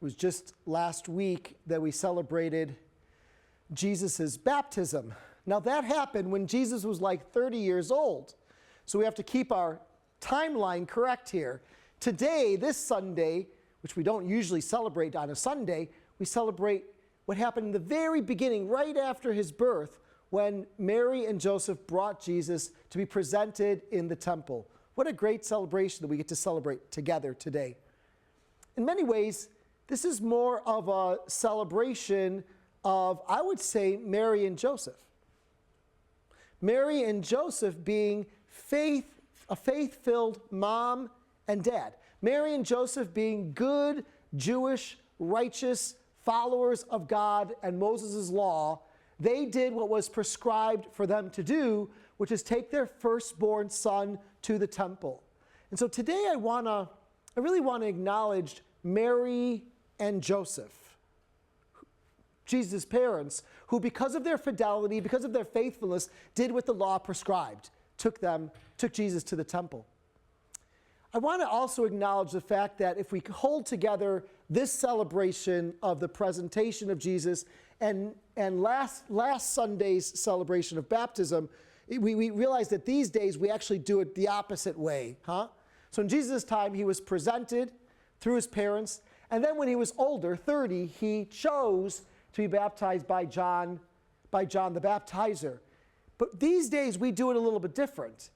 It was just last week that we celebrated Jesus' baptism. Now that happened when Jesus was like 30 years old. So we have to keep our timeline correct here. Today, this Sunday, which we don't usually celebrate on a Sunday, we celebrate what happened in the very beginning, right after his birth, when Mary and Joseph brought Jesus to be presented in the temple. What a great celebration that we get to celebrate together today. In many ways, this is more of a celebration of, I would say, Mary and Joseph. Mary and Joseph being a faith-filled mom and dad. Mary and Joseph being good, Jewish, righteous followers of God and Moses' law. They did what was prescribed for them to do, which is take their firstborn son to the temple. And so today I really want to acknowledge Mary and Joseph, Jesus' parents, who because of their fidelity, because of their faithfulness, did what the law prescribed, took Jesus to the temple. I want to also acknowledge the fact that if we hold together this celebration of the presentation of Jesus and last Sunday's celebration of baptism, we realize that these days we actually do it the opposite way, huh? So in Jesus' time, he was presented through his parents, and then when he was older, 30, he chose to be baptized by John the Baptizer. But these days, we do it a little bit different.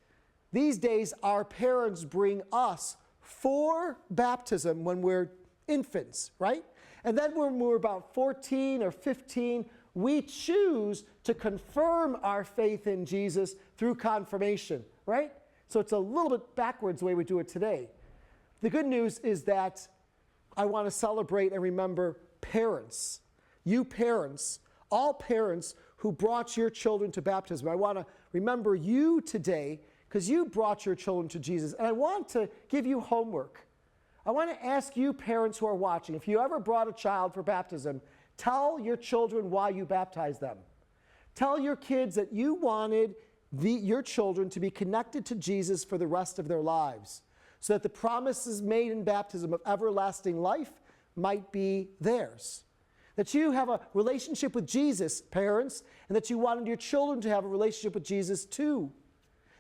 These days, our parents bring us for baptism when we're infants, right? And then when we're about 14 or 15, we choose to confirm our faith in Jesus through confirmation, right? So it's a little bit backwards the way we do it today. The good news is that I want to celebrate and remember parents. You parents, all parents who brought your children to baptism. I want to remember you today because you brought your children to Jesus. And I want to give you homework. I want to ask you parents who are watching, if you ever brought a child for baptism, tell your children why you baptized them. Tell your kids that you wanted your children to be connected to Jesus for the rest of their lives, so that the promises made in baptism of everlasting life might be theirs. That you have a relationship with Jesus, parents, and that you wanted your children to have a relationship with Jesus too.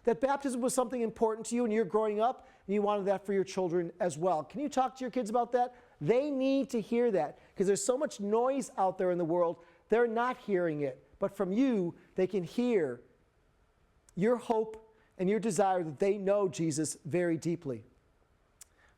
That baptism was something important to you when you're growing up, and you wanted that for your children as well. Can you talk to your kids about that? They need to hear that, because there's so much noise out there in the world, they're not hearing it. But from you, they can hear your hope and your desire that they know Jesus very deeply.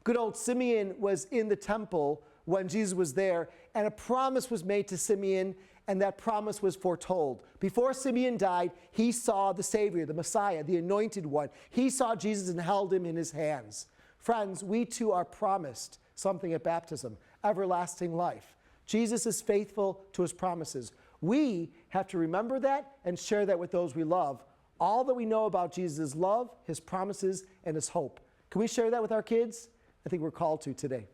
Good old Simeon was in the temple when Jesus was there, and a promise was made to Simeon, and that promise was foretold. Before Simeon died, he saw the Savior, the Messiah, the Anointed One. He saw Jesus and held him in his hands. Friends, we too are promised something at baptism, everlasting life. Jesus is faithful to his promises. We have to remember that and share that with those we love. All that we know about Jesus' love, his promises, and his hope. Can we share that with our kids? I think we're called to today.